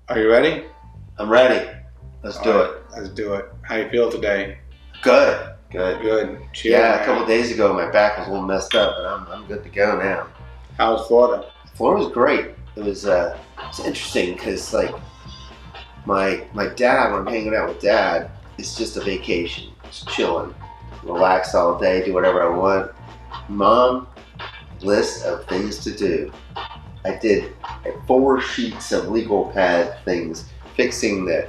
Are you ready? I'm ready. Let's do it. Let's do it. How you feel today? Good. Good. Cheers, Yeah, man. a couple of days ago my back was a little messed up, but I'm good to go now. How's Florida? Florida was great. It was it's interesting because like my dad, when I'm hanging out with Dad, it's just a vacation. It's chilling, relax all day, do whatever I want. Mom, list of things to do. I did 4 sheets of legal pad things, fixing the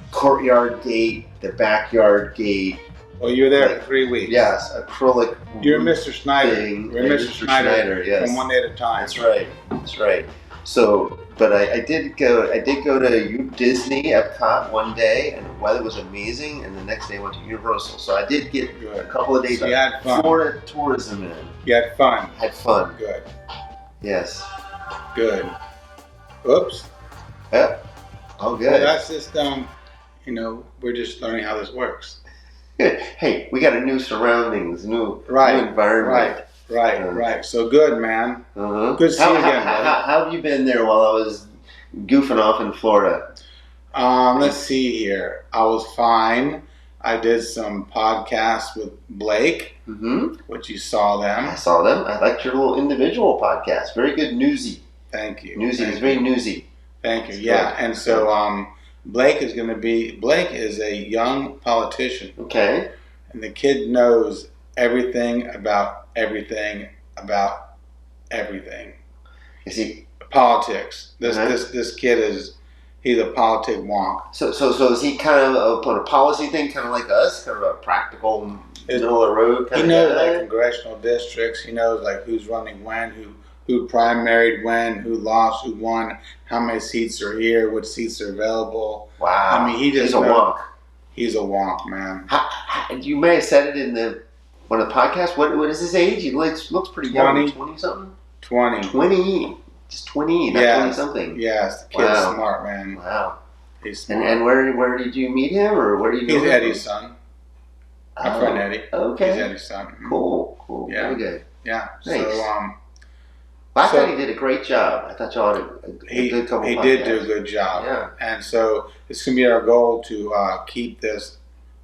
courtyard gate, the backyard gate. Well, you were there for 3 weeks. Yes, acrylic. You're Mr. Schneider. Thing. You're Mr. Schneider. Yes. From one day at a time. That's right. So, but I did go to Disney Epcot one day, and the weather was amazing. And the next day I went to Universal. So I did get a couple of days so you had fun. Florida tourism in. You had fun. Had fun. Good. Yes. Good. Oops. Yep. All good. Well, that's just we're just learning how this works. Hey, we got a new surroundings, new environment. Right. So good, man. Uh-huh. Good to see you again, how have you been there while I was goofing off in Florida? Let's see here. I was fine. I did some podcasts with Blake, which you saw them. I saw them. I liked your little individual podcast. Very good, newsy. Thank you. Newsy. It's very newsy. Thank you. Yeah, and so Blake is a young politician. Okay. And the kid knows everything about everything about everything. Is he politics? This kid he's a politic wonk. So is he kind of on a policy thing, kind of like us, kind of a practical middle of the road kind he of knows guy? like congressional districts. He knows like who's running when, who primaried when, who lost, who won, how many seats are here, which seats are available. Wow. I mean, he's a wonk. He's a wonk, man. You may have said it in one of the podcasts. What is his age? He looks pretty young. 20 something. 20. Just 20, not 20 something. Yes, the kid's smart, man. Wow. He's smart. And where did you meet him, or where do you know him? He's Eddie's son. My friend Eddie. Okay. He's Eddie's son. Cool. Yeah. Very good. Yeah. Nice. So I thought he did a great job. I thought y'all did a good couple He podcasts. did do a good job. Yeah. And so it's going to be our goal to keep this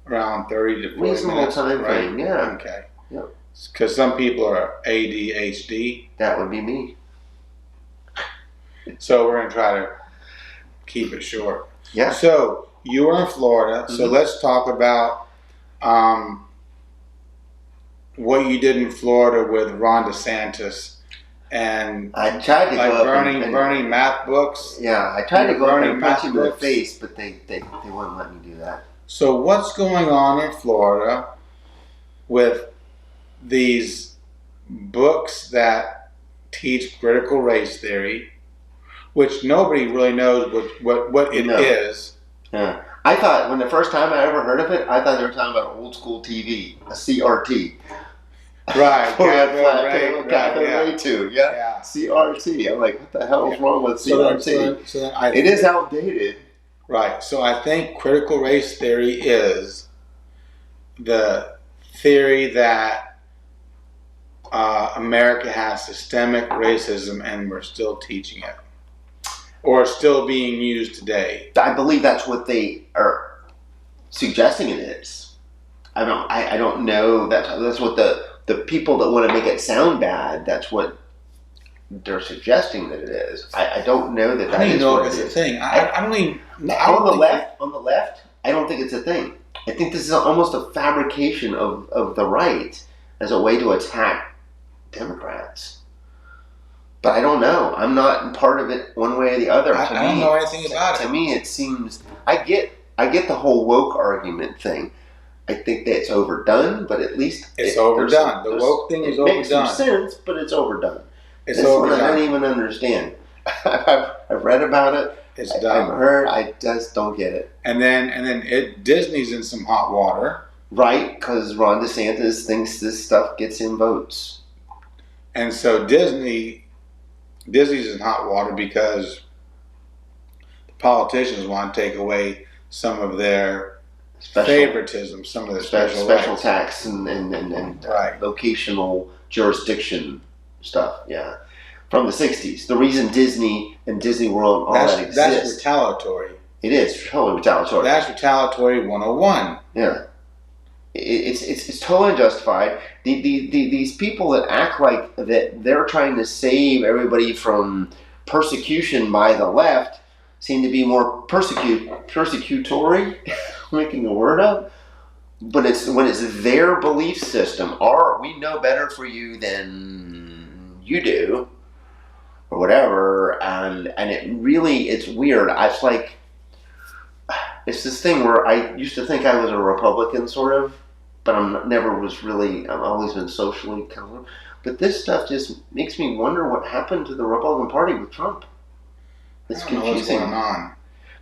around 30 to 40 reasonable minutes. time right? frame. Yeah. Okay. Yep. Because some people are ADHD. That would be me. So we're going to try to keep it short. Yeah. So you were in Florida. So let's talk about what you did in Florida with Ron DeSantis. And I tried to go up burning math books. Yeah, I tried to go up and punch him in the books. face, but they wouldn't let me do that. So what's going on in Florida with these books that teach critical race theory, which nobody really knows what it is? Yeah. I thought when the first time I ever heard of it, I thought they were talking about old school TV, a CRT. Right. Katheryn Mizell, yeah. CRT. I'm like, what the hell is wrong with CRT? It is outdated. Right. So I think critical race theory is the theory that America has systemic racism and we're still teaching it. Or still being used today. I believe that's what they are suggesting it is. I don't know. That's what the people that want to make it sound bad, that's what they're suggesting that it is. I don't know that that is what it is. I don't even know if it's a thing. I don't even... On the left, I don't think it's a thing. I think this is almost a fabrication of the right as a way to attack Democrats. But I don't know. I'm not part of it one way or the other. I don't know anything about it. To me, it seems... I get the whole woke argument thing. I think that it's overdone, but at least... It's overdone. The woke thing is overdone. It makes some sense, but it's overdone. It's overdone. I don't even understand. I've read about it. It's done. I've heard. I just don't get it. And then Disney's in some hot water. Right, because Ron DeSantis thinks this stuff gets him votes. And so Disney's in hot water because the politicians want to take away some of their favoritism, some of their special tax and right. Locational jurisdiction stuff. Yeah. from the 60s. The reason Disney and Disney World, all that exists. That's retaliatory. It is totally retaliatory. That's retaliatory 101. Yeah. It's totally unjustified. These people that act like that they're trying to save everybody from persecution by the left seem to be more persecutory, making the word up. But when it's their belief system, or we know better for you than you do, or whatever, and it's weird. It's like, it's this thing where I used to think I was a Republican, sort of, but I've always been socially kind of, but this stuff just makes me wonder what happened to the Republican Party with Trump. It's confusing. What's going on?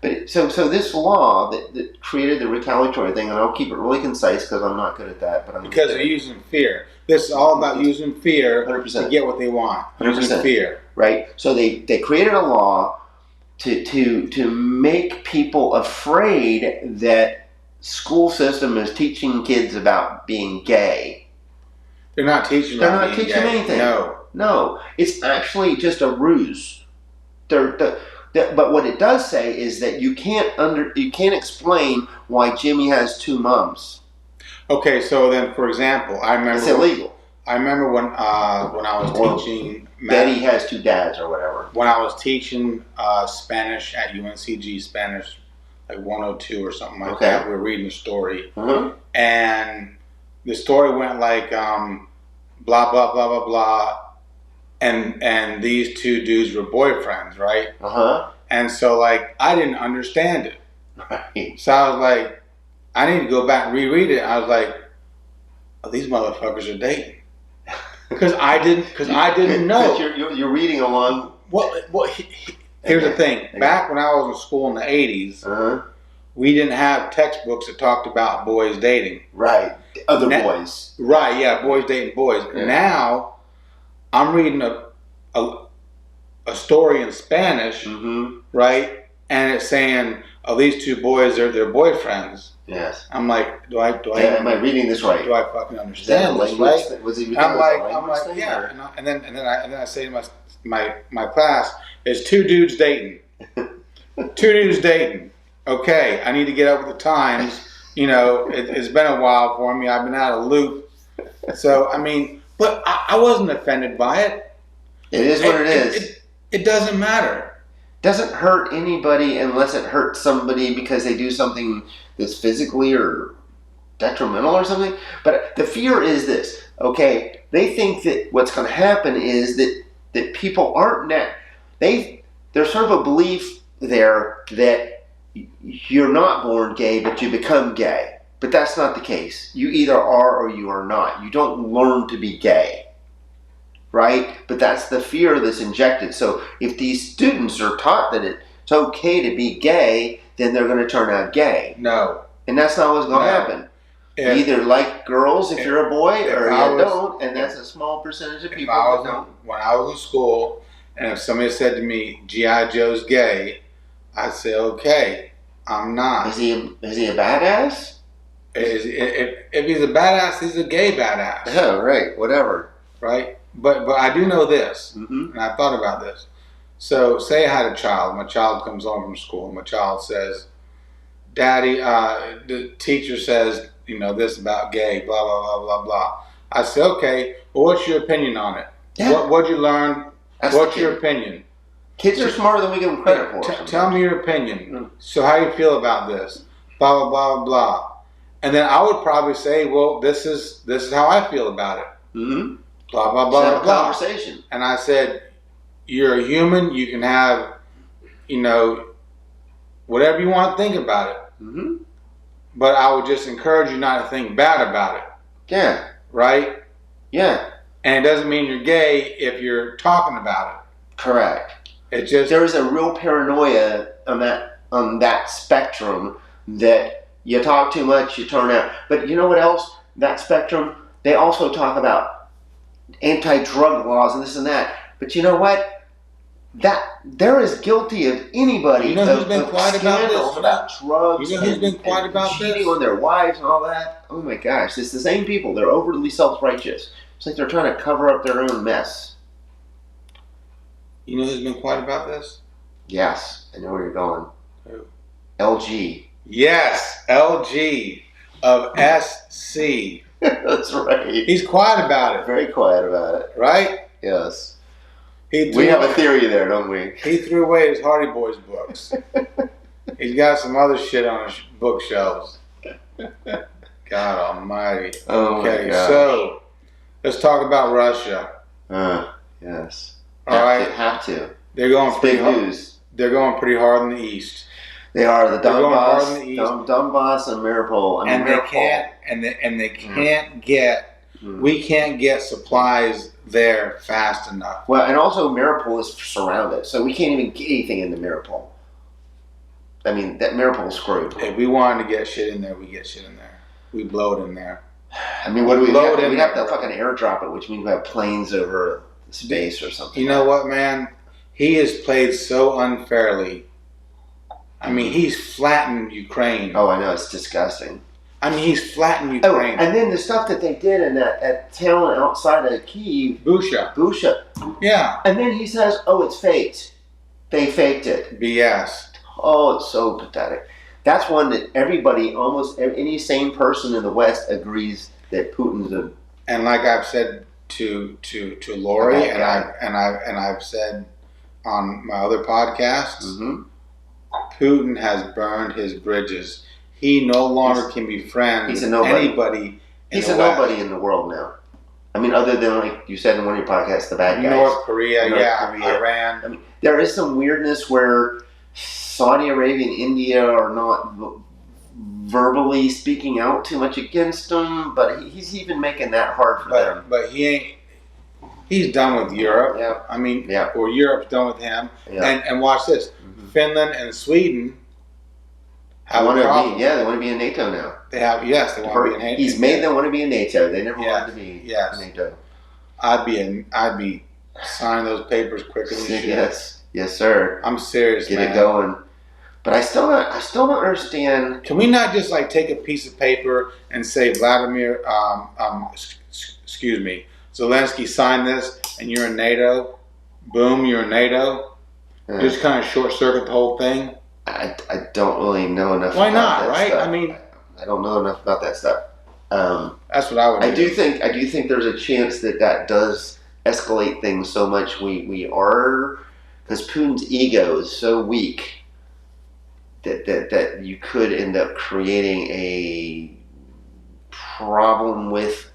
But so this law that created the retaliatory thing, and I'll keep it really concise because I'm not good at that. But because they're using fear. This is all about using fear 100%. to get what they want. 100%. Using fear, right? So they created a law to make people afraid that school system is teaching kids about being gay. They're not teaching. They're not teaching anything. No, it's actually just a ruse. But what it does say is that you can't explain why Jimmy has two moms. Okay, so then, for example, I remember it's illegal. I remember when I was teaching. Betty has two dads or whatever. When I was teaching Spanish at UNCG, Spanish like 102 or something like that, we were reading a story, and the story went like blah blah blah blah blah. And these two dudes were boyfriends, right? And so, like, I didn't understand it. Right. So I was like, I need to go back and reread it. I was like, oh, these motherfuckers are dating. Because I didn't know. You're reading along. Here's the thing. Back when I was in school in the 80s, we didn't have textbooks that talked about boys dating. Right. Other boys. Right, yeah, boys dating boys. Yeah. Now, I'm reading a story in Spanish, right? And it's saying, "Oh, these two boys are their boyfriends." Yes. I'm like, do I? Am I reading this right? Do I fucking understand this right? Was he? I'm like, yeah. And then I say to my class, "It's two dudes dating. Two dudes dating. Okay, I need to get up with the times. You know, it's been a while for me. I've been out of loop. So I mean." But I wasn't offended by it. It is what it is. It doesn't matter. Doesn't hurt anybody unless it hurts somebody because they do something that's physically or detrimental or something. But the fear is this, okay? They think that what's going to happen is that people aren't there's sort of a belief there that you're not born gay, but you become gay. But that's not the case. You either are or you are not. You don't learn to be gay, right? But that's the fear that's injected. So if these students are taught that it's okay to be gay, then they're going to turn out gay. No. And that's not what's going to happen. You either like girls if you're a boy or you don't, and that's a small percentage of people that don't. When I was in school, and if somebody said to me, G.I. Joe's gay, I'd say, okay, I'm not. Is he a badass? If he's a badass, he's a gay badass. Oh, right. Whatever. Right? But I do know this, and I thought about this. So, say I had a child. My child comes home from school, and my child says, Daddy, the teacher says, you know, this about gay, blah, blah, blah, blah, blah. I say, okay, well, what's your opinion on it? Yeah. What'd you learn? What's your opinion? Kids are smarter than we give them credit for. Tell me your opinion. So how do you feel about this? Blah, blah, blah, blah. And then I would probably say, well, this is how I feel about it. Mm-hmm. Blah, blah, blah, blah. Conversation. And I said, you're a human. You can have, you know, whatever you want to think about it. Mm-hmm. But I would just encourage you not to think bad about it. Yeah. Right? Yeah. And it doesn't mean you're gay if you're talking about it. Correct. It's just there is a real paranoia on that spectrum that you talk too much, you turn out. But you know what else? That spectrum, they also talk about anti-drug laws and this and that. But you know what? That they're as guilty of anybody. You know who's been quiet about this? About drugs. You know who's been quiet about cheating this? on their wives and all that. Oh my gosh, it's the same people. They're overly self-righteous. It's like they're trying to cover up their own mess. You know who's been quiet about this? Yes, I know where you're going. Who? LG. Yes, LG of SC. That's right. He's quiet about it. Very quiet about it. Right? Yes. We have a theory there, don't we? He threw away his Hardy Boys books. He's got some other shit on his bookshelves. God almighty. Oh okay, my gosh. So let's talk about Russia. Yes. All right. Have to. They're going it's pretty big hard. news. They're going pretty hard in the east. They are the Donbass, in the east. Donbass and Mariupol. They can't get. We can't get supplies there fast enough. Well, and also Mariupol is surrounded, so we can't even get anything into Mariupol. I mean, that Mariupol is screwed. If we wanted to get shit in there, we get shit in there. We blow it in there. I mean, what do we have? We have to fucking airdrop it, which means we have planes over space or something. You know what, man? He has played so unfairly. I mean, he's flattened Ukraine. Oh, I know. It's disgusting. I mean, he's flattened Ukraine. Oh, and then the stuff that they did in that town outside of Kyiv. Busha. Yeah. And then he says, oh, it's faked. They faked it. BS. Oh, it's so pathetic. That's one that everybody, almost any sane person in the West agrees that Putin's a... And like I've said to Lori, and I've said on my other podcasts, Putin has burned his bridges. He no longer can be friends with anybody. He's a nobody in the world now. I mean, other than, like you said in one of your podcasts, the bad guys. North Korea, Iran. I mean, there is some weirdness where Saudi Arabia and India are not verbally speaking out too much against him, but he's even making that hard for them. But he ain't. He's done with Europe. Yeah. I mean, or Europe's done with him. Yeah. And watch this. Finland and Sweden have a problem. They want to be in NATO now. They have, yes, they want to be in NATO. He's made them want to be in NATO. They never wanted to be in NATO. I'd be signing those papers quicker than shit. Yes, sir. I'm serious, man. Get it going. But I still don't understand. Can we not just like take a piece of paper and say Vladimir, excuse me, Zelensky signed this, and you're in NATO. Boom, you're in NATO. Just kind of short circuit the whole thing. I don't really know enough. Why about not? That right? Stuff. I mean, I don't know enough about that stuff. That's what I would. I do think there's a chance that does escalate things so much. We are, because Putin's ego is so weak that you could end up creating a problem with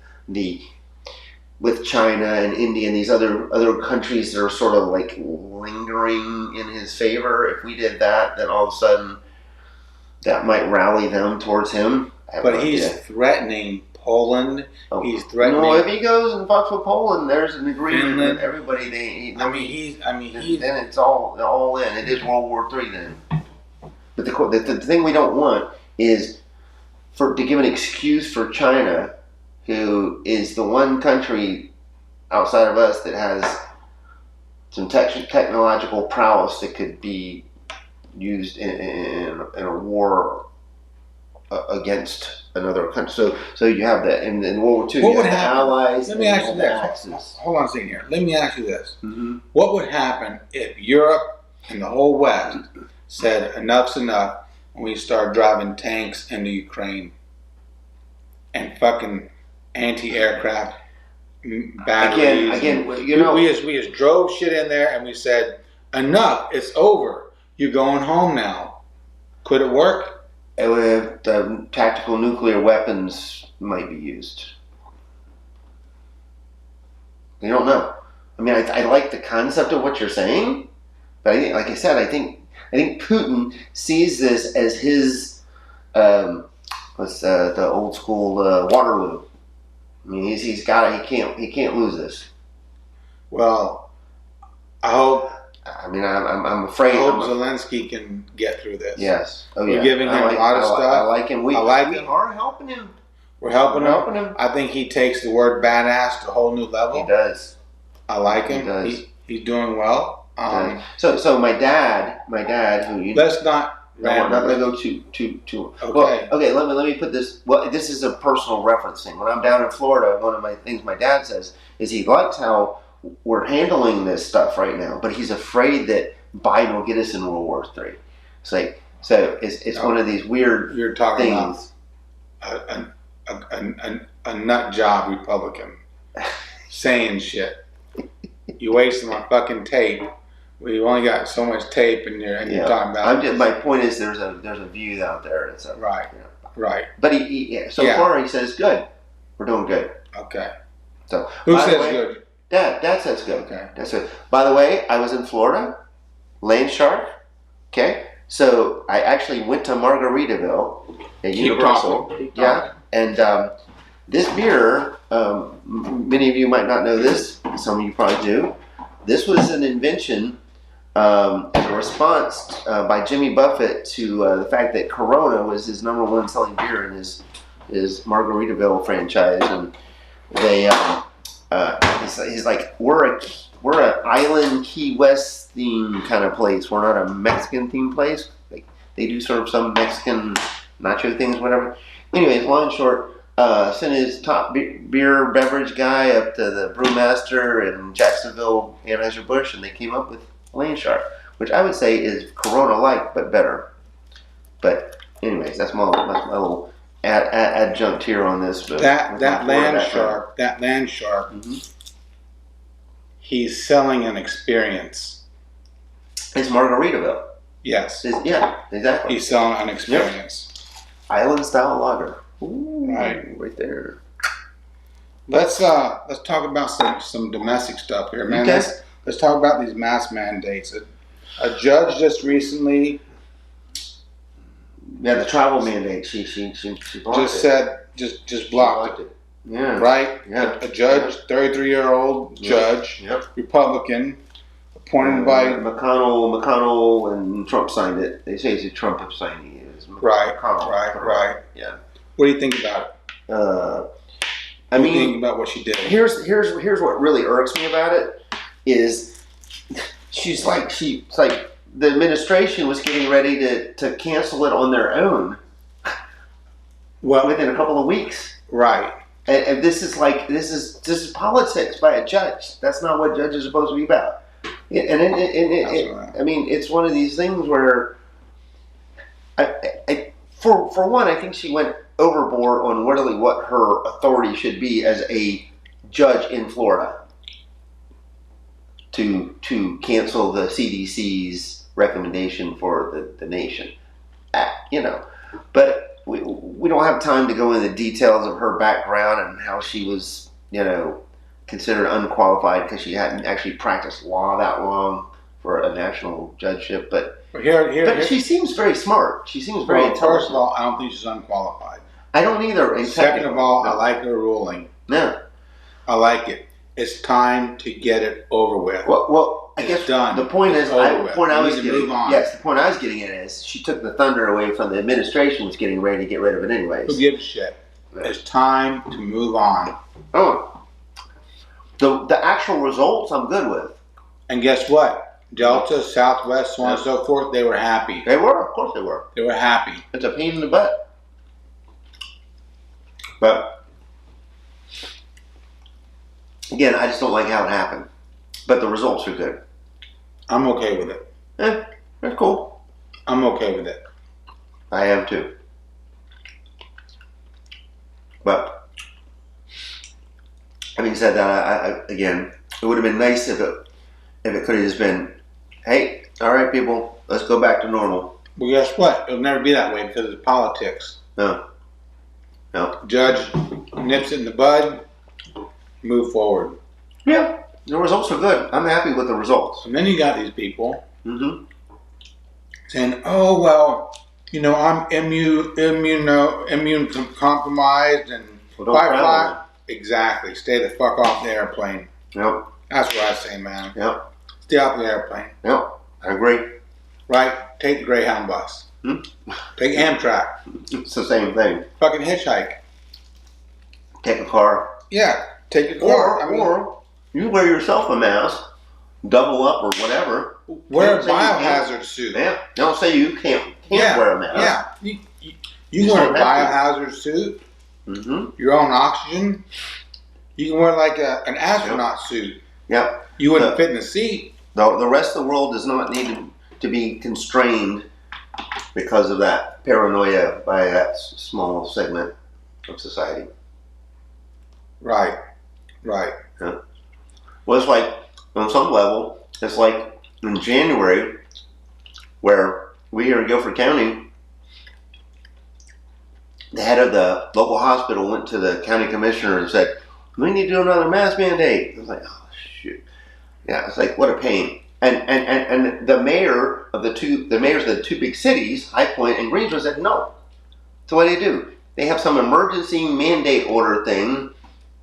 China and India and these other countries that are sort of like lingering in his favor. If we did that, then all of a sudden that might rally them towards him. But he's threatening Poland. He's threatening. No, if he goes and fucks with Poland, there's an agreement with everybody. Then it's all in. It is World War III then. But the thing we don't want is to give an excuse for China, who is the one country outside of us that has some technological prowess that could be used in a war against another country. So you have that in World War II. What would happen? Allies. Let me ask you this. Hold on a second here. Let me ask you this. What would happen if Europe and the whole West said enough's enough and we start driving tanks into Ukraine and fucking anti-aircraft batteries? Again, we just drove shit in there and we said enough. It's over. You're going home now. Could it work? The tactical nuclear weapons might be used. You don't know. I mean, I like the concept of what you're saying, but I think Putin sees this as his the old school Waterloo. I mean, he's got it. He can't lose this. Well, I hope. I mean, I'm afraid. I hope Zelensky can get through this. Yes. Oh, yeah. We're giving him a lot of stuff. I like him. We are helping him. We're helping him. I think he takes the word badass to a whole new level. He does. I like him. He does. He's doing well. So my dad, who let's not. No, we're not going to go too. Okay. Well, okay. Let me put this. Well, this is a personal reference thing. When I'm down in Florida, one of my things my dad says is he likes how we're handling this stuff right now, but he's afraid that Biden will get us in World War III. It's like, so it's one of these weird You're talking things. about a nut job Republican saying shit. You're wasting my fucking tape. We've only got so much tape, and you're talking about. My point is, there's a view out there. It's right, right. But so far he says good. We're doing good. Okay. So who says good? Dad says good. Okay. That's good. By the way, I was in Florida, land shark. Okay. So I actually went to Margaritaville at Universal. Keep talking. Yeah. And this beer, many of you might not know this. Some of you probably do. This was an invention as a response by Jimmy Buffett to the fact that Corona was his #1 selling beer in his Margaritaville franchise, and they he's like, we're an island Key West theme kind of place. We're not a Mexican themed place. Like, they do sort of some Mexican nacho things, whatever. Anyways, long and short, sent his top beer beverage guy up to the brewmaster in Jacksonville, Anheuser-Busch, and they came up with Land Shark, which I would say is Corona-like, but better. But anyways, that's my little adjunct here on this. That Land Shark, mm-hmm. He's selling an experience. It's Margaritaville. Yes. Yeah, exactly. He's selling an experience. Yep. Island style lager. Ooh, right there. Let's talk about some domestic stuff here, man. Okay. Let's talk about these mask mandates. A judge just recently, the travel mandate. She blocked just it. said just blocked it. Yeah. Right. Yeah. A judge, 33-year-old judge, yep. Republican, appointed by McConnell and Trump signed it. They say it's Trump who signed it. Right. McConnell. Right. Yeah. What do you think about it? I mean, what do you think about what she did? Here's what really irks me about it is she's like the administration was getting ready to cancel it on their own. Well, within a couple of weeks. Right. And this is politics by a judge. That's not what judges are supposed to be about. I mean, it's one of these things where, for one, I think she went overboard on really what her authority should be as a judge in Florida to cancel the CDC's recommendation for the nation. But we don't have time to go into the details of her background and how she was, considered unqualified because she hadn't actually practiced law that long for a national judgeship. But she seems very smart. She seems very intelligent. First of all, I don't think she's unqualified. I don't either. Second of all, I like her ruling. Yeah. I like it. It's time to get it over with. Well, I guess done. The point is, the point I was getting at is she took the thunder away from the administration was getting ready to get rid of it anyways. Who gives a shit? It's time to move on. Oh. The actual results I'm good with. And guess what? Delta, Southwest, so on and so forth, they were happy. They were. Of course they were. They were happy. It's a pain in the butt. But again, I just don't like how it happened. But the results are good. I'm okay with it. That's cool. I'm okay with it. I am too. But having said that, again, it would have been nice if it could have just been, hey, all right, people, let's go back to normal. Well, guess what? It'll never be that way because it's politics. No. Judge nips it in the bud, move forward. Yeah, the results are good. I'm happy with the results. And then you got these people saying, "Oh well, I'm immune compromised and fly." Exactly. Stay the fuck off the airplane. Yep. That's what I say, man. Yep. Stay off the airplane. Yep. I agree. Right? Take the Greyhound bus. Take Amtrak. It's the same thing. Fucking hitchhike. Take a car. Yeah. Take a car. Or you wear yourself a mask, double up or whatever. Wear a biohazard suit. Yeah. Don't say you can't wear a mask. Yeah. You wear a biohazard suit. Mm-hmm. Your own oxygen. You can wear like an astronaut suit. Yep. You wouldn't fit in the seat. The rest of the world does not need to be constrained because of that paranoia by that small segment of society. Right. Right. Yeah. Well, it's like, on some level, it's like in January, where we here in Guilford County, the head of the local hospital went to the county commissioner and said, we need to do another mask mandate. I was like, oh, shoot. Yeah, it's like, what a pain. And the mayors of the two big cities, High Point and Greensboro, said no. So what do? They have some emergency mandate order thing,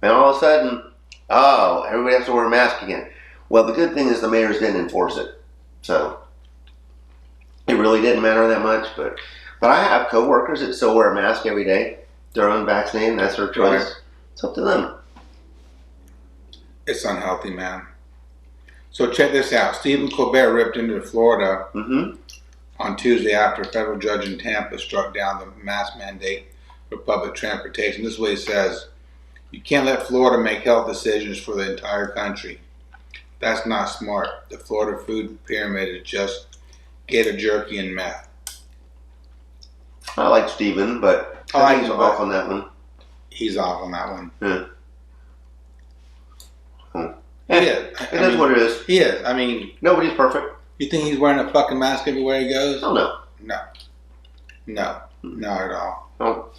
and all of a sudden, oh, everybody has to wear a mask again. Well, the good thing is the mayors didn't enforce it. So it really didn't matter that much. But I have coworkers that still wear a mask every day. They're unvaccinated, and that's their choice. Right. It's up to them. It's unhealthy, man. So check this out. Stephen Colbert ripped into Florida on Tuesday after a federal judge in Tampa struck down the mask mandate for public transportation. This is what he says. You can't let Florida make health decisions for the entire country. That's not smart. The Florida food pyramid is just gator jerky and meth. I like Stephen, but I think he's off on that one. He's off on that one. Yeah. He is. It is what it is. He is. I mean, nobody's perfect. You think he's wearing a fucking mask everywhere he goes? Oh, no. No. No. Not at all. No.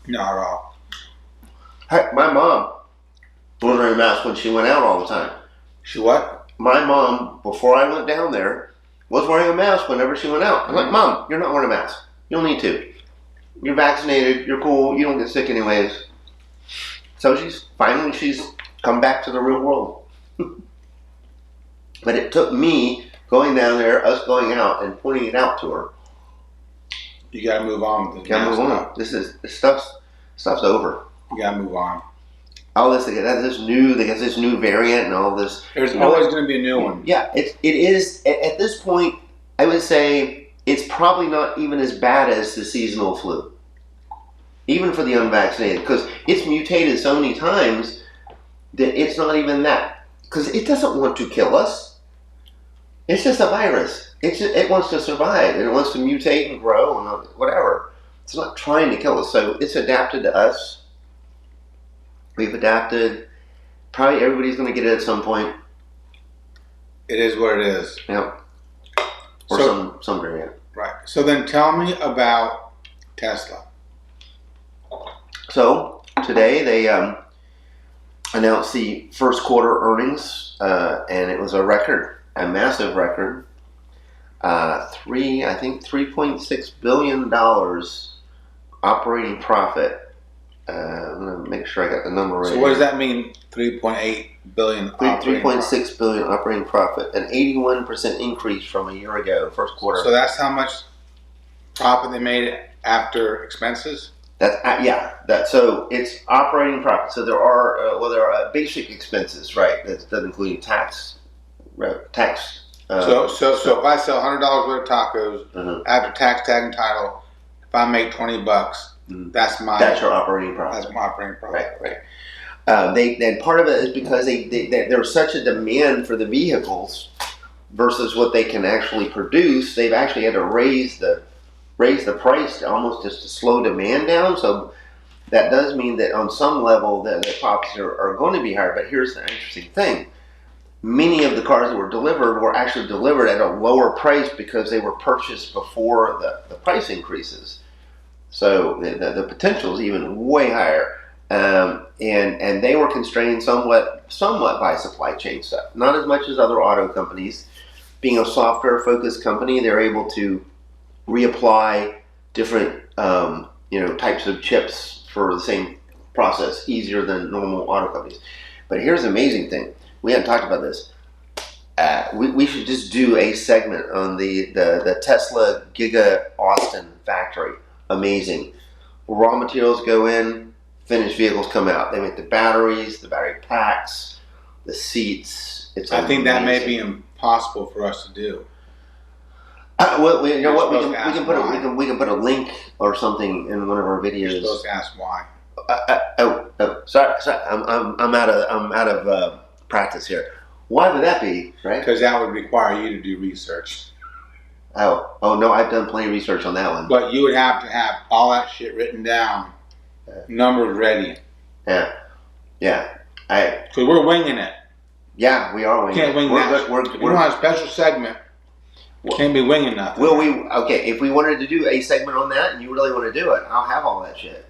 Not at all. Heck, my mom was wearing a mask when she went out all the time. She what? My mom, before I went down there, was wearing a mask whenever she went out. I'm like, Mom, you're not wearing a mask. You don't need to. You're vaccinated. You're cool. You don't get sick anyways. So she's come back to the real world. But it took me going down there, us going out, and pointing it out to her. You gotta move on. You gotta move on. This stuff's over. You gotta move on. All this, they got this new variant and all this. There's always going to be a new one. Yeah, it is. At this point, I would say it's probably not even as bad as the seasonal flu, even for the unvaccinated, because it's mutated so many times that it's not even that. Because it doesn't want to kill us. It's just a virus. It wants to survive, and it wants to mutate and grow and whatever. It's not trying to kill us, so it's adapted to us. We've adapted. Probably everybody's going to get it at some point. It is what it is. Yep. Or some variant. Right. So then tell me about Tesla. So today they announced the first quarter earnings, and it was a massive record. $3.6 billion operating profit. I'm going to make sure I got the number right. So what does that mean, 3.8 billion? 3.6 billion operating profit, an 81% increase from a year ago, first quarter. So that's how much profit they made after expenses? So it's operating profit. So there are basic expenses, right? That doesn't include tax. So if I sell $100 worth of tacos, after tax, tag, and title, if I make $20, that's your operating profit. That's my operating profit. Right. Then part of it is because there's such a demand for the vehicles versus what they can actually produce. They've actually had to raise the price almost just to slow demand down. So that does mean that on some level the profits are going to be higher. But here's the interesting thing: many of the cars that were delivered were actually delivered at a lower price because they were purchased before the price increases. So the potential is even way higher, and they were constrained somewhat by supply chain stuff. Not as much as other auto companies. Being a software-focused company, they're able to reapply different types of chips for the same process easier than normal auto companies. But here's the amazing thing: we hadn't talked about this. We should just do a segment on the Tesla Giga Austin factory. Amazing. Raw materials go in, finished vehicles come out. They make the batteries, the battery packs, the seats. I think that may be impossible for us to do. Well, you know what? We can put a link or something in one of our videos. You're supposed to ask why. Sorry. I'm out of practice here. Why would that be, right? Because that would require you to do research. Oh no, I've done plenty of research on that one. But you would have to have all that shit written down, numbers ready. Yeah. Because we're winging it. Yeah, we are winging Can't wing that. If you want a special segment, can't be winging nothing. Well, if we wanted to do a segment on that, and you really want to do it, I'll have all that shit.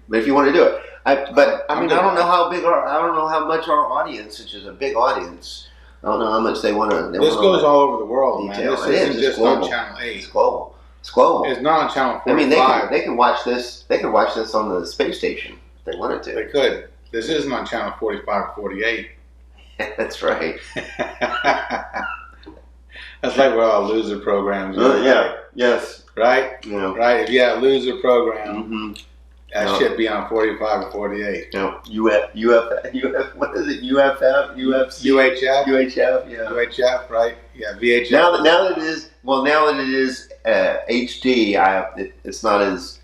But if you want to do it, I don't know how much our audience, which is a big audience, I don't know how much they want to. This goes all over the world, detail. man. This isn't just on Channel 8. It's global. It's global. It's not on Channel 45. I mean, they can watch this. They can watch this on the space station if they wanted to. They could. This isn't on Channel 45 or 48. That's right. That's like what all loser programs are. Yes. Right? Yeah. Right? If you had a loser program, that No. should be on 45 or 48. No. UF, what is it? UFF? UFC? UHF? UHF, yeah. UHF, right? Yeah, VHF. Now that it is HD, it's not as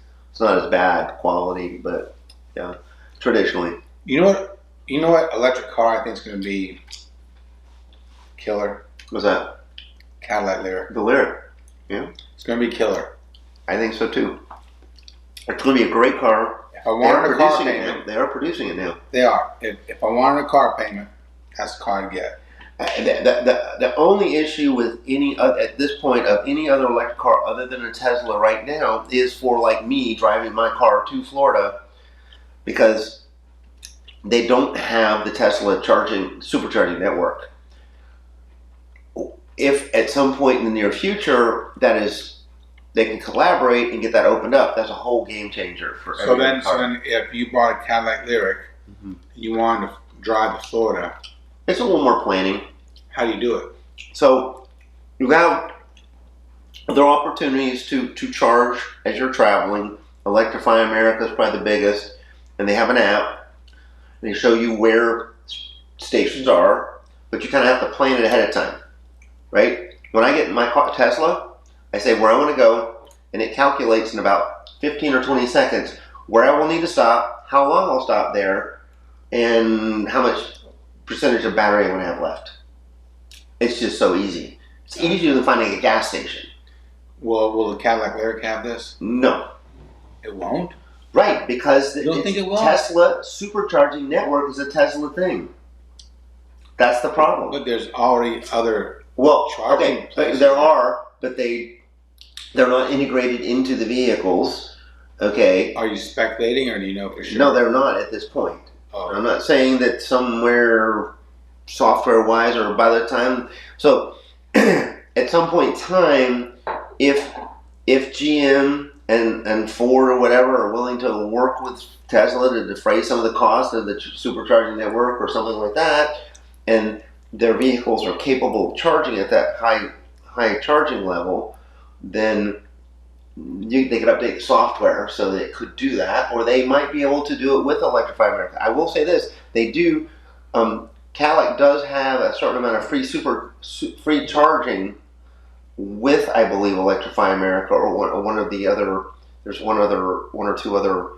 bad quality, but yeah, traditionally. You know what electric car I think is going to be killer? What's that? Cadillac Lyric. The Lyric. Yeah. It's going to be killer. I think so too. It's going to be a great car. If I wanted a car payment, they are producing it now. they are. If I wanted a car payment, that's the car to get. The only issue with at this point of any other electric car other than a Tesla right now is for like me driving my car to Florida, because they don't have the Tesla supercharging network. If at some point in the near future they can collaborate and get that opened up, that's a whole game changer for every car. So then if you bought a Cadillac Lyric, you wanted to drive to Florida, it's a little more planning. how do you do it? So you have other opportunities to charge as you're traveling. Electrify America is probably the biggest, and they have an app. They show you where stations are, but you kind of have to plan it ahead of time, right? When I get in my car, Tesla, I say where I want to go, and it calculates in about 15 or 20 seconds where I will need to stop, how long I'll stop there, and how much percentage of battery I'm going to have left. It's just so easy. It's easier than finding a gas station. Will the Cadillac Lyric have this? No. It won't? Right, because You don't think it will? Tesla supercharging network is a Tesla thing. That's the problem. But there's already other charging okay, places. there are, but they're not integrated into the vehicles. Okay. Are you speculating, or do you know for sure? No, they're not at this point. Oh. I'm not saying that somewhere software-wise or by the time. So at some point in time, if GM and Ford or whatever are willing to work with Tesla to defray some of the cost of the supercharging network or something like that, and their vehicles are capable of charging at that high charging level, then they could update the software so that it could do that, or they might be able to do it with Electrify America. I will say this: they do. Cadillac does have a certain amount of free charging with, I believe, Electrify America, or one of the other. There's one or two other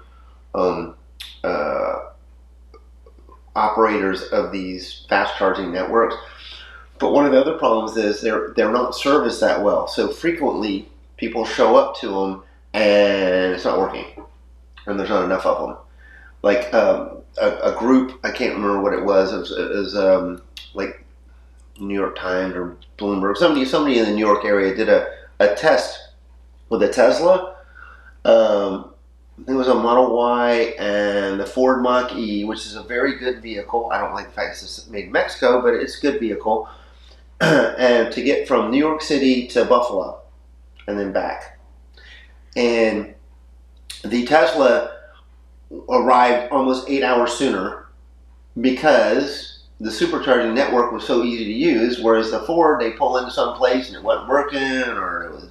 operators of these fast charging networks. But one of the other problems is they're not serviced that well. So frequently people show up to them and it's not working, and there's not enough of them. Like a group, I can't remember what it was. It was like New York Times or Bloomberg. Somebody in the New York area did a test with a Tesla. I think it was a Model Y and the Ford Mach-E, which is a very good vehicle. I don't like the fact it's made in Mexico, but it's a good vehicle. And to get from New York City to Buffalo and then back. And the Tesla arrived almost 8 hours sooner because the supercharging network was so easy to use, whereas the Ford, they pull into some place and it wasn't working, or it was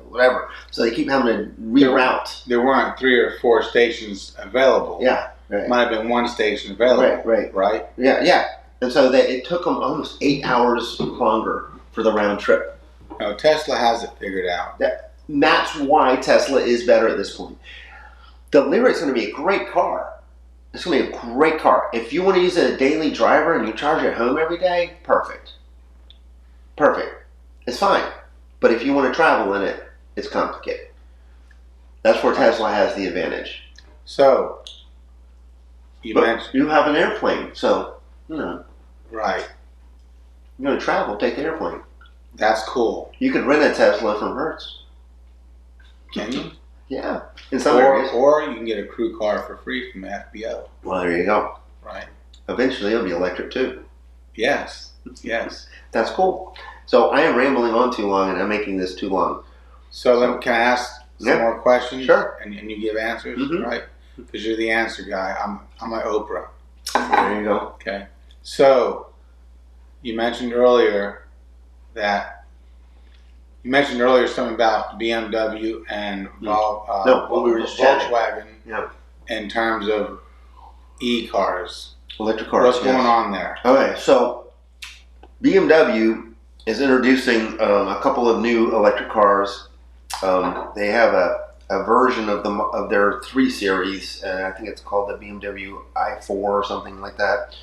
whatever. So they keep having to reroute. There weren't 3 or 4 stations available. Yeah, right. Might have been 1 station available. Right? Yeah. And so it took them almost 8 hours longer for the round trip. No, Tesla has it figured out. That's why Tesla is better at this point. The Lyric's going to be a great car. It's going to be a great car. If you want to use it as a daily driver and you charge it home every day, perfect. Perfect. It's fine. But if you want to travel in it, it's complicated. That's where Tesla has the advantage. So, you mentioned... You have an airplane, so, you know. Right. You're going to travel, take the airplane. That's cool. You could rent a Tesla from Hertz. Can you? Yeah. In some areas. Or you can get a crew car for free from the FBO. Well, there you go. Right. Eventually, it'll be electric, too. Yes. Yes. That's cool. So, I am rambling on too long, and I'm making this too long. So, can I ask some more questions? Sure. And you give answers, Mm-hmm. right? Because you're the answer guy. I'm my Oprah. There you go. Okay. So, you mentioned earlier something about BMW and Volkswagen in terms of e-cars. Electric cars. What's going on there? Okay, so BMW is introducing a couple of new electric cars. They have a version of their 3 Series, and I think it's called the BMW i4 or something like that.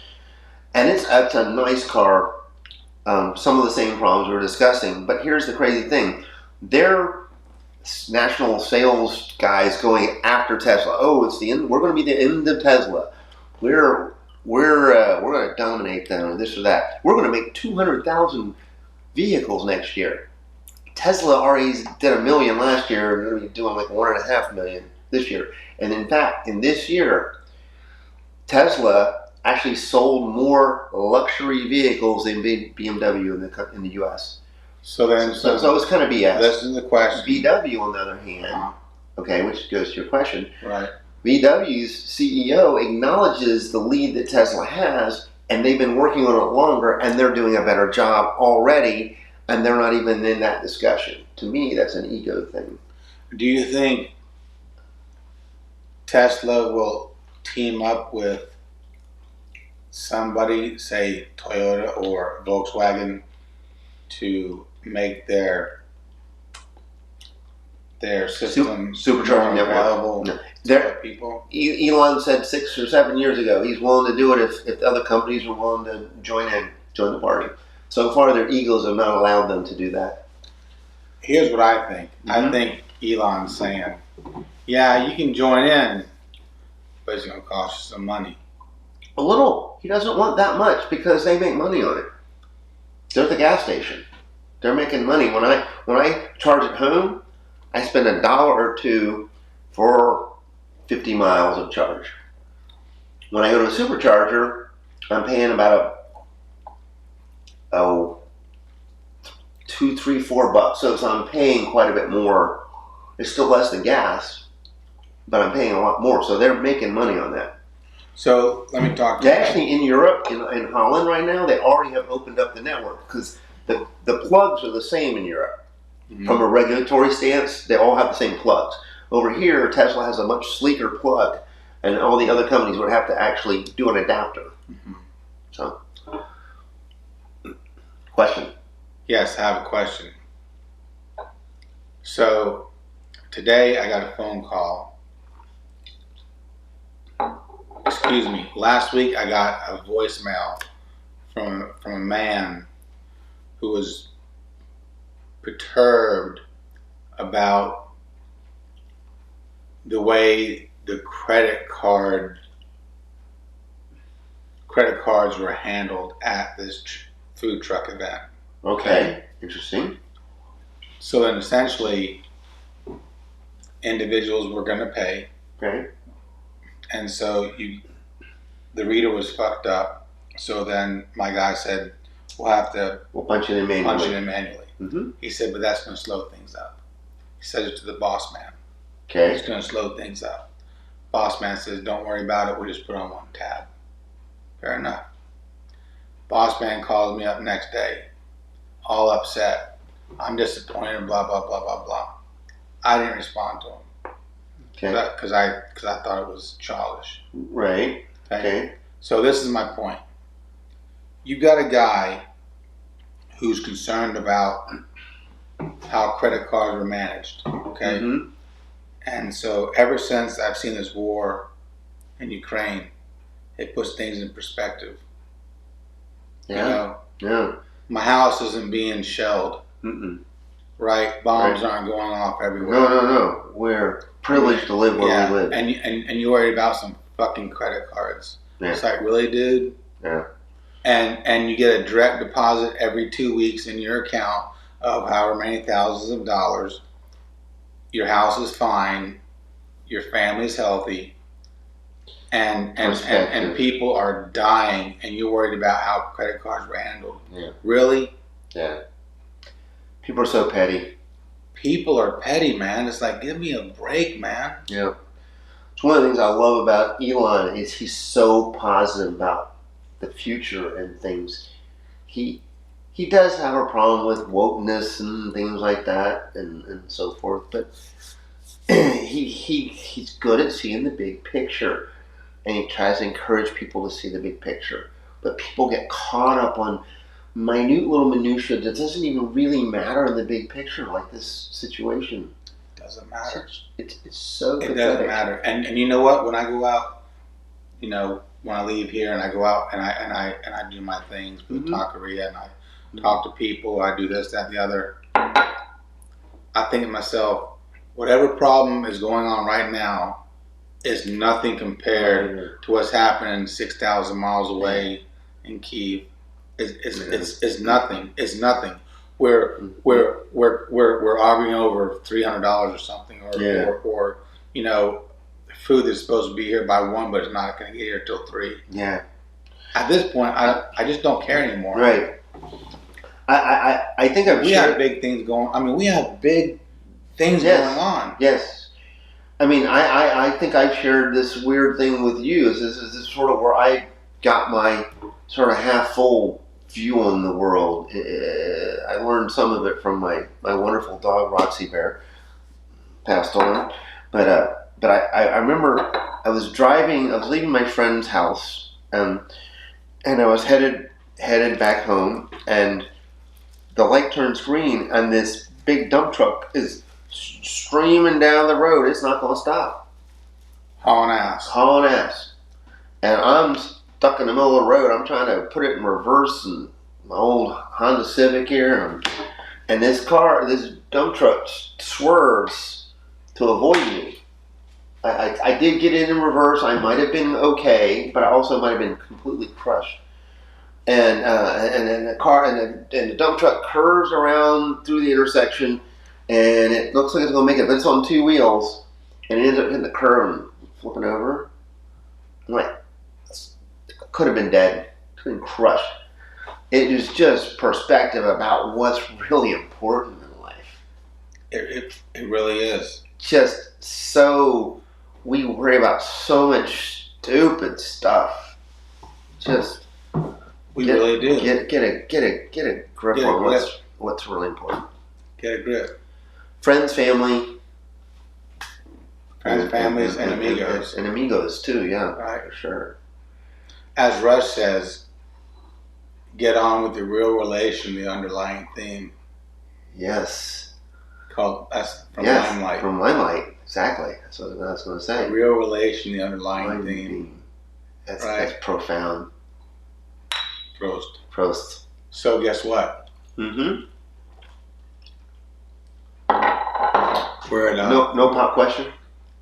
And it's a nice car. Some of the same problems we were discussing, but here's the crazy thing: their national sales guys going after Tesla. Oh, it's the end. We're going to be the end of Tesla. We're going to dominate them, this or that. We're going to make 200,000 vehicles next year. Tesla already did 1 million last year, and they're going to be doing like 1.5 million this year. And in fact, in this year, Tesla actually sold more luxury vehicles than BMW in the U.S. So it's kind of BS. This is the question. VW, on the other hand, okay, which goes to your question. Right. VW's CEO acknowledges the lead that Tesla has, and they've been working on it longer, and they're doing a better job already, and they're not even in that discussion. To me, that's an ego thing. Do you think Tesla will team up with somebody, say Toyota or Volkswagen, to make their system supercharging available to people? Elon said 6 or 7 years ago he's willing to do it if the other companies are willing to join the party. So far, their egos have not allowed them to do that. Here's what I think. Mm-hmm. I think Elon's saying, yeah, you can join in, but it's going to cost you some money. A little. He doesn't want that much because they make money on it. They're at the gas station. They're making money. When I charge at home, I spend $1 or $2 for 50 miles of charge. When I go to a supercharger, I'm paying about $2, $3, $4. So I'm paying quite a bit more. It's still less than gas, but I'm paying a lot more. So they're making money on that. So let me talk to you. Actually, in Europe, in Holland right now, they already have opened up the network because the plugs are the same in Europe. Mm-hmm. From a regulatory stance, they all have the same plugs. Over here, Tesla has a much sleeker plug, and all the other companies would have to actually do an adapter. Mm-hmm. So, question? Yes, I have a question. So, today I got a phone call. Excuse me. Last week I got a voicemail from a man who was perturbed about the way the credit cards were handled at this food truck event. Okay, interesting. So then essentially individuals were going to pay. Okay. And so the reader was fucked up. So then my guy said, we'll punch it in manually. Mm-hmm. He said, but that's going to slow things up. He said it to the boss man. Okay. It's going to slow things up. Boss man says, don't worry about it. We'll just put on one tab. Fair enough. Boss man calls me up next day, all upset. I'm disappointed, blah, blah, blah, blah, blah. I didn't respond to him. Okay. Because I thought it was childish. Right. Okay. So this is my point. You got a guy who's concerned about how credit cards were managed. Okay. Mm-hmm. And so ever since I've seen this war in Ukraine, it puts things in perspective. Yeah. You know, Yeah. my house isn't being shelled. Mm-mm. Right? Bombs Right. aren't going off everywhere. No. We're privileged to live where we live. And you're worried about some fucking credit cards. Yeah. It's like, really, dude? Yeah. And you get a direct deposit every 2 weeks in your account of however many thousands of dollars. Your house is fine. Your family's healthy. And people are dying, and you're worried about how credit cards were handled. Yeah. Really? Yeah. People are so petty. People are petty, man. It's like, give me a break, man. Yeah. It's one of the things I love about Elon is he's so positive about the future and things. He does have a problem with wokeness and things like that and so forth, but he's good at seeing the big picture, and he tries to encourage people to see the big picture. But people get caught up on minute little minutia that doesn't even really matter in the big picture, like this situation. Doesn't matter. It's so It pathetic. doesn't matter. And you know what? When I go out, you know, when I leave here and I go out and I do my things with Taqueria and I talk to people, I do this, that, and the other. I think to myself, whatever problem is going on right now is nothing compared to what's happening 6,000 miles away in Kiev. It's nothing. It's nothing. We're arguing over $300 or something, or you know, food that's supposed to be here by 1, but it's not going to get here till 3. Yeah. At this point, I just don't care anymore. Right. I think we have big things going. I mean, we have big things going on. Yes. I mean, I think I've shared this weird thing with you. This is sort of where I got my sort of half full view on the world. I learned some of it from my wonderful dog Roxy Bear, passed on. But I remember I was leaving my friend's house, and I was headed back home, and the light turns green, and this big dump truck is streaming down the road. It's not going to stop. Hauling ass. And I'm stuck in the middle of the road. I'm trying to put it in reverse, and my old Honda Civic here, and this dump truck swerves to avoid me. I did get in reverse. I might have been okay, but I also might have been completely crushed. And the car and the dump truck curves around through the intersection, and it looks like it's going to make it, but it's on 2 wheels, and it ends up hitting the curb and flipping over. I'm like, could have been dead, could have been crushed. It is just perspective about what's really important in life. It really is. Just so we worry about so much stupid stuff. Just really do. Get a grip on what's really important. Get a grip. Friends, families, and amigos. And amigos too, yeah. Right. For sure. As Rush says, get on with the real relation, the underlying theme. Yes. That's from Limelight. From Limelight, exactly. That's what I was going to say. The real relation, the underlying theme. That's profound. Prost. So guess what? Mm-hmm. We're at no pop question.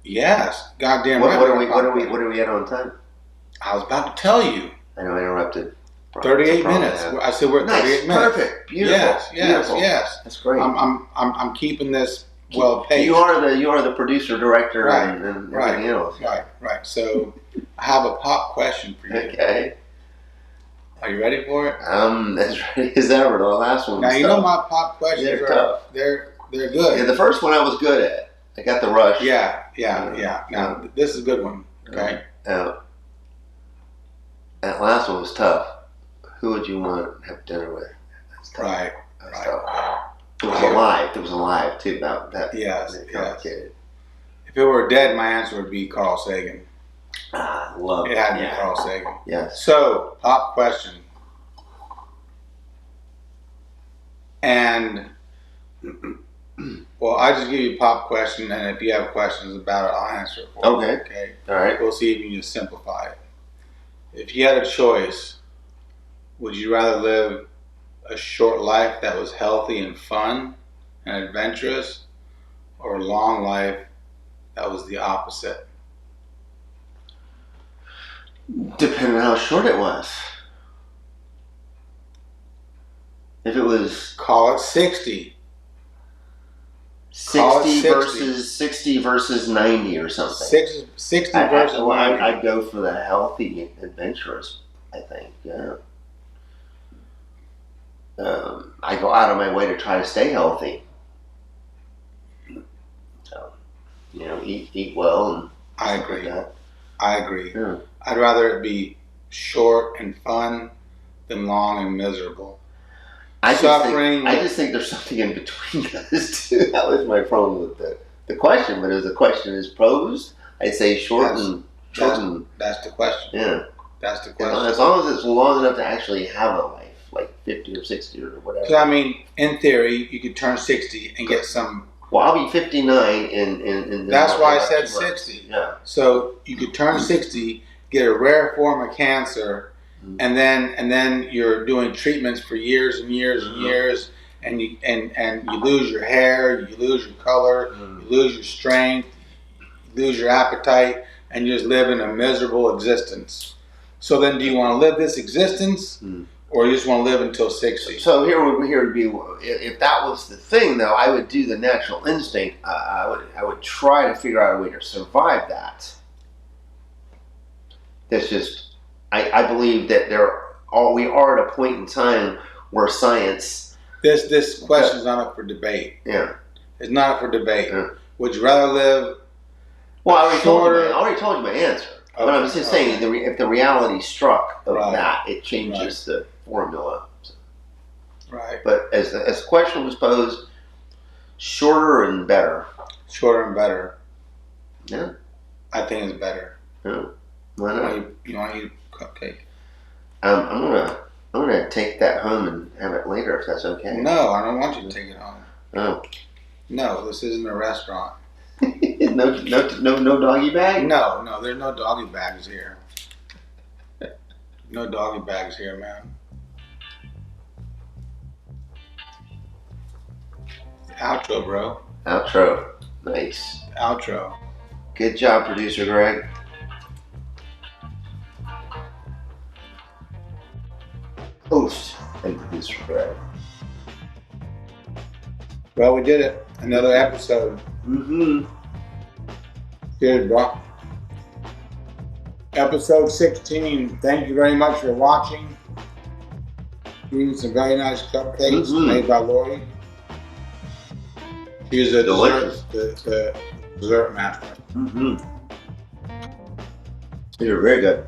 Yes, goddamn right. What are we at on time? I was about to tell you. I know I interrupted. 38 minutes. I said we're at 38 minutes. Perfect. Beautiful. Yes. That's great. I'm keeping this well paced. You are the producer, director, and everything else. Right. So I have a pop question for you. Okay. Are you ready for it? I'm as ready as ever. The last one. Now you know my pop questions are tough. They're good. Yeah, the first one I was good at. I got the rush. Yeah. Now this is a good one. Okay. That last one was tough. Who would you want to have dinner with? That's tough. Right. That's tough. It was alive too. That yes. Complicated. If it were dead, my answer would be Carl Sagan. I love it. It had to be Carl Sagan. Yes. So, pop question. And, well, I just give you a pop question, and if you have questions about it, I'll answer it for you. Okay. Okay. All right. We'll see if you can just simplify it. If you had a choice, would you rather live a short life that was healthy and fun and adventurous, or a long life that was the opposite? Depending on how short it was. If it was... Call it 60. 60 versus 90 or something. 60 versus 90. I'd go for the healthy, adventurous, I think, yeah. I go out of my way to try to stay healthy. So, eat well and I agree. Like that. I agree. Yeah. I'd rather it be short and fun than long and miserable. I just think there's something in between those two. That was my problem with the question. But as the question is posed, I say short and... That's the question. Yeah. That's the question. As long as it's long enough to actually have a life, like 50 or 60 or whatever. So, I mean, in theory, you could turn 60 and get some... Well, I'll be 59 in That's why I said 60. Yeah. So, you could turn 60, get a rare form of cancer, and then you're doing treatments for years and years and years, and you lose your hair, you lose your color, you lose your strength, you lose your appetite, and you just live in a miserable existence. So then, do you want to live this existence, or you just want to live until 60? So here would be, if that was the thing, though, I would do the natural instinct. I would try to figure out a way to survive that. That's just, I believe that we are at a point in time where science... This question is not up for debate. Yeah. It's not up for debate. Yeah. Would you rather live... Well, I already told you my answer. Okay. But I'm just saying, if the reality struck of that, it changes the formula. So. Right. But as the question was posed, shorter and better. Shorter and better. Yeah. I think it's better. Yeah. Why not? You want to eat a cupcake? I'm gonna take that home and have it later if that's okay. No, I don't want you to take it home. Oh. No, this isn't a restaurant. No doggy bag? No, there's no doggy bags here. No doggy bags here, man. Outro, bro. Outro. Nice. Outro. Good job, producer Greg. Host and producer Greg. Well, we did it. Another episode. Cheers, bro. Episode 16. Thank you very much for watching. Eating some very nice cupcakes made by Lori. She's a the dessert master. You're very good.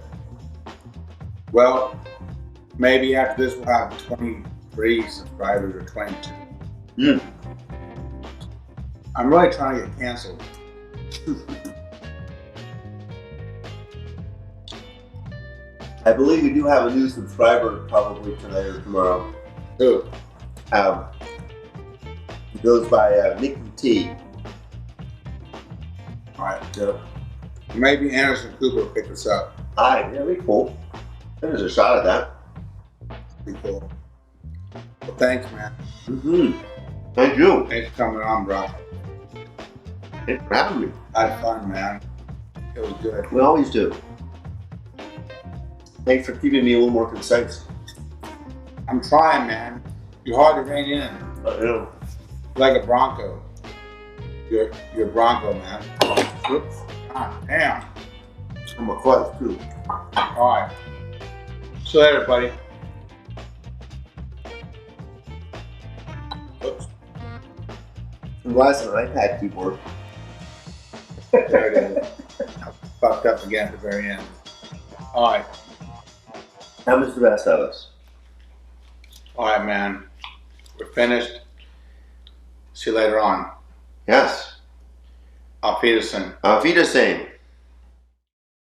Well, maybe after this we'll have 23 subscribers or 22. I'm really trying to get canceled. I believe we do have a new subscriber probably tonight or tomorrow. Who? He goes by Mickey T. Alright, so maybe Anderson Cooper will pick us up. Alright, yeah, that'd be cool. There's a shot at that. Be cool. Well, thanks, man. Thank you. Thanks for coming on, bro. Thanks for having me. I had fun, man. It was good. We always do. Thanks for keeping me a little more concise. I'm trying, man. You're hard to rein in. I know. Like a Bronco. You're a Bronco, man. Whoops. God damn. I'm a clutch too. Alright. So later, buddy. Oops. I'm glad it's an iPad keyboard. There it is. I fucked up again at the very end. Alright. That was the best of us. Alright, man. We're finished. See you later on. Yes. Auf Wiedersehen. Auf Wiedersehen.